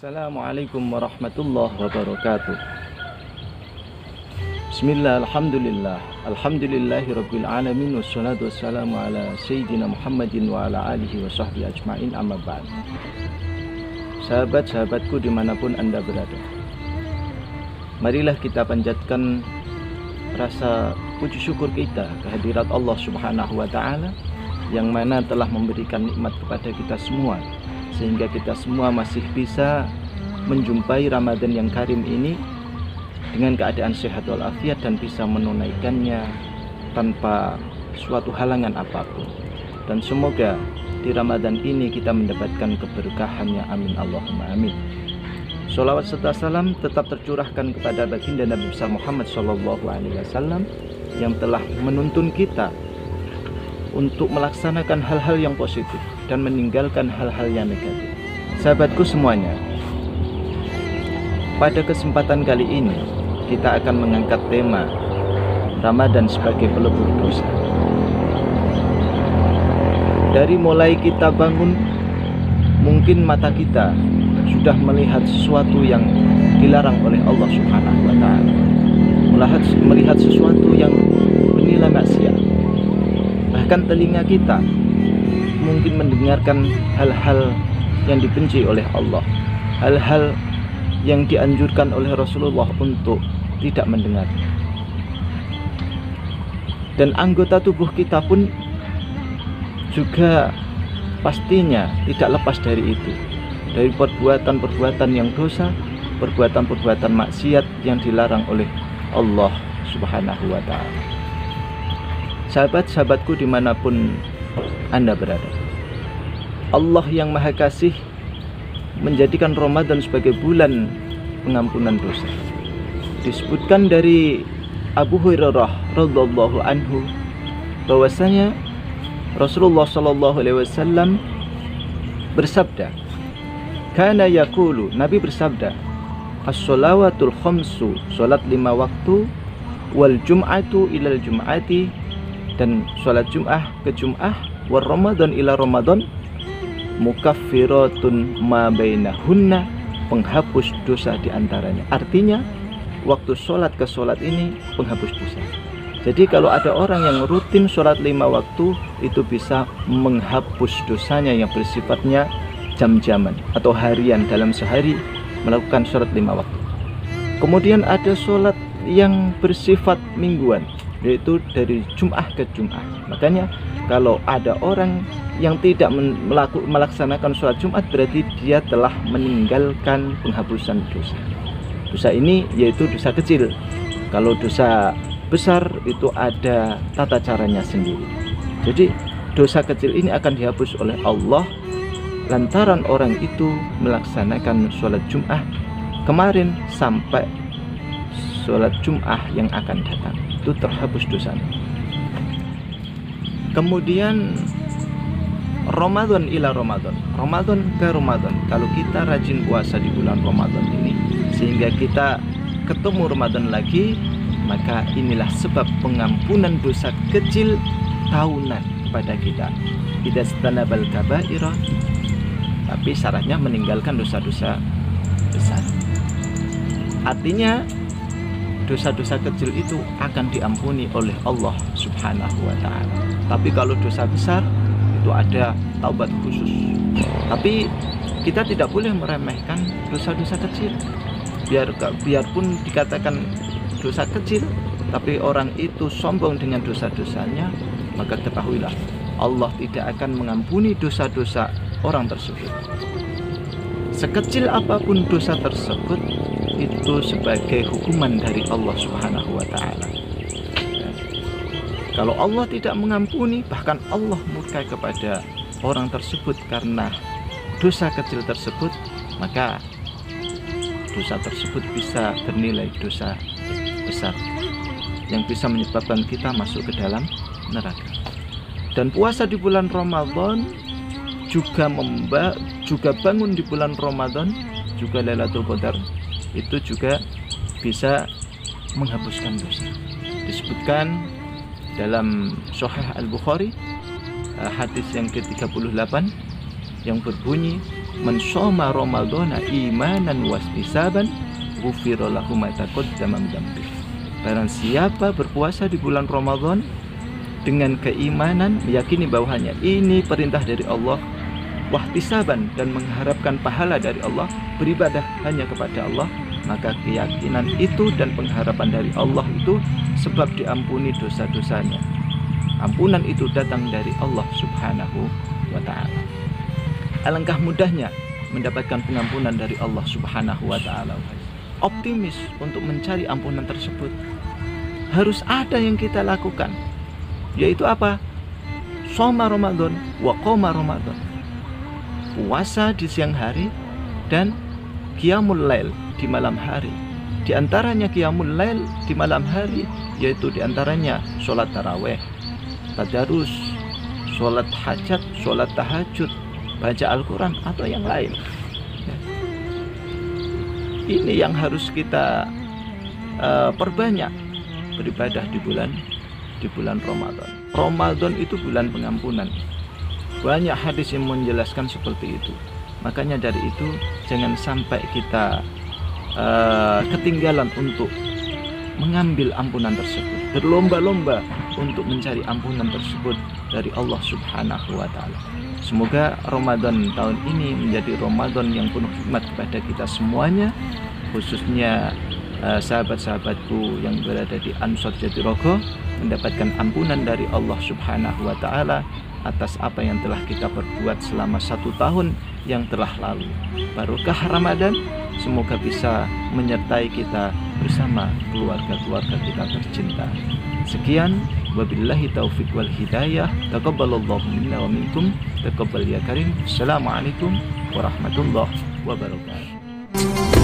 Assalamualaikum warahmatullahi wabarakatuh. Bismillah, alhamdulillah, alhamdulillahi rabbil alamin, wassalatu wassalamu ala sayyidina Muhammadin wa ala alihi wa sahbihi ajma'in, amma ba'd. Sahabat-sahabatku dimanapun anda berada, marilah kita panjatkan rasa puji syukur kita kehadirat Allah subhanahu wa ta'ala, yang mana telah memberikan nikmat kepada kita semua, sehingga kita semua masih bisa menjumpai Ramadan yang karim ini dengan keadaan sehat walafiat dan bisa menunaikannya tanpa suatu halangan apapun. Dan semoga di Ramadan ini kita mendapatkan keberkahannya, amin Allahumma amin. Sholawat serta salam tetap tercurahkan kepada baginda Nabi besar Muhammad SAW yang telah menuntun kita untuk melaksanakan hal-hal yang positif dan meninggalkan hal-hal yang negatif. Sahabatku semuanya, pada kesempatan kali ini kita akan mengangkat tema Ramadan sebagai pelebur dosa. Dari mulai kita bangun, mungkin mata kita sudah melihat sesuatu yang dilarang oleh Allah Subhanahu wa ta'ala, melihat sesuatu yang bernilai maksiat. Bahkan telinga kita mungkin mendengarkan hal-hal yang dibenci oleh Allah, hal-hal yang dianjurkan oleh Rasulullah untuk tidak mendengar. Dan anggota tubuh kita pun juga pastinya tidak lepas dari itu, dari perbuatan-perbuatan yang dosa, perbuatan-perbuatan maksiat yang dilarang oleh Allah Subhanahu wa ta'ala. Sahabat-sahabatku dimanapun anda berada, Allah yang Maha Kasih menjadikan Ramadan sebagai bulan pengampunan dosa. Disebutkan dari Abu Hurairah radhiyallahu anhu bahwasanya Rasulullah sallallahu alaihi wasallam bersabda, kana yaqulu, Nabi bersabda, as-shalawatul khamsu, salat 5 waktu, wal jum'atu ilal jum'ati, dan sholat Jum'ah ke Jum'ah, wa Ramadan ila Ramadan, mukaffiratun ma bainahunna, penghapus dosa diantaranya. Artinya waktu sholat ke sholat ini penghapus dosa. Jadi kalau ada orang yang rutin sholat 5 waktu, itu bisa menghapus dosanya yang bersifatnya jam-jaman atau harian, dalam sehari melakukan sholat 5 waktu. Kemudian ada sholat yang bersifat mingguan, yaitu dari Jum'ah ke Jum'ah. Makanya kalau ada orang yang tidak melaksanakan sholat Jumat, berarti dia telah meninggalkan penghapusan dosa. Dosa ini yaitu dosa kecil. Kalau dosa besar itu ada tata caranya sendiri. Jadi dosa kecil ini akan dihapus oleh Allah lantaran orang itu melaksanakan sholat Jum'ah kemarin sampai sholat Jum'ah yang akan datang, itu terhapus dosanya. Kemudian Ramadan ila Ramadan, Ramadan ke Ramadan. Kalau kita rajin puasa di bulan Ramadan ini, sehingga kita ketemu Ramadan lagi, maka inilah sebab pengampunan dosa kecil tahunan kepada kita. Tidak setanabal kabairah, tapi syaratnya meninggalkan dosa-dosa besar. Artinya dosa-dosa kecil itu akan diampuni oleh Allah Subhanahu wa ta'ala. Tapi kalau dosa besar itu ada taubat khusus. Tapi kita tidak boleh meremehkan dosa-dosa kecil. Biarpun dikatakan dosa kecil, tapi orang itu sombong dengan dosa-dosanya, maka ketahuilah Allah tidak akan mengampuni dosa-dosa orang tersebut. Sekecil apapun dosa tersebut, itu sebagai hukuman dari Allah Subhanahu wa ta'ala. Kalau Allah tidak mengampuni, bahkan Allah murka kepada orang tersebut karena dosa kecil tersebut, maka dosa tersebut bisa bernilai dosa besar yang bisa menyebabkan kita masuk ke dalam neraka. Dan puasa di bulan Ramadan juga bangun di bulan Ramadan, juga Lailatul Qadar, itu juga bisa menghapuskan dosa. Disebutkan dalam Sahih Al-Bukhari hadis yang ke-38 yang berbunyi, man shoma ramadhana imanan wastisaban ghufira lahu ma taqaddama min dhanbi. Barang siapa berpuasa di bulan Ramadan dengan keimanan, meyakini bahwanya ini perintah dari Allah, wahtisaban, dan mengharapkan pahala dari Allah, beribadah hanya kepada Allah, maka keyakinan itu dan pengharapan dari Allah itu sebab diampuni dosa-dosanya. Ampunan itu datang dari Allah Subhanahu wa ta'ala. Alangkah mudahnya mendapatkan pengampunan dari Allah Subhanahu wa ta'ala. Optimis untuk mencari ampunan tersebut, harus ada yang kita lakukan, yaitu apa? Shoma Ramadan wa qoma Ramadan, puasa di siang hari dan qiyamul lail di malam hari. Di antaranya qiyamul lail di malam hari, yaitu di antaranya sholat taraweh, tadarus, sholat hajat, sholat tahajud, baca Al-Quran atau yang lain. Ini yang harus kita perbanyak beribadah di bulan Ramadan. Ramadan itu bulan pengampunan. Banyak hadis yang menjelaskan seperti itu. Makanya dari itu jangan sampai kita ketinggalan untuk mengambil ampunan tersebut, berlomba-lomba untuk mencari ampunan tersebut dari Allah Subhanahu wa ta'ala. Semoga Ramadan tahun ini menjadi Ramadan yang penuh hikmat kepada kita semuanya, khususnya sahabat-sahabatku yang berada di Ansor Jatirogo, mendapatkan ampunan dari Allah Subhanahu wa ta'ala atas apa yang telah kita perbuat selama 1 tahun yang telah lalu. Barokah Ramadan, semoga bisa menyertai kita bersama keluarga-keluarga kita tercinta. Sekian, wabillahi taufiq wal hidayah. Taqabbalallahu minna wa minkum. Taqabbal ya karim. Assalamualaikum warahmatullahi wabarakatuh.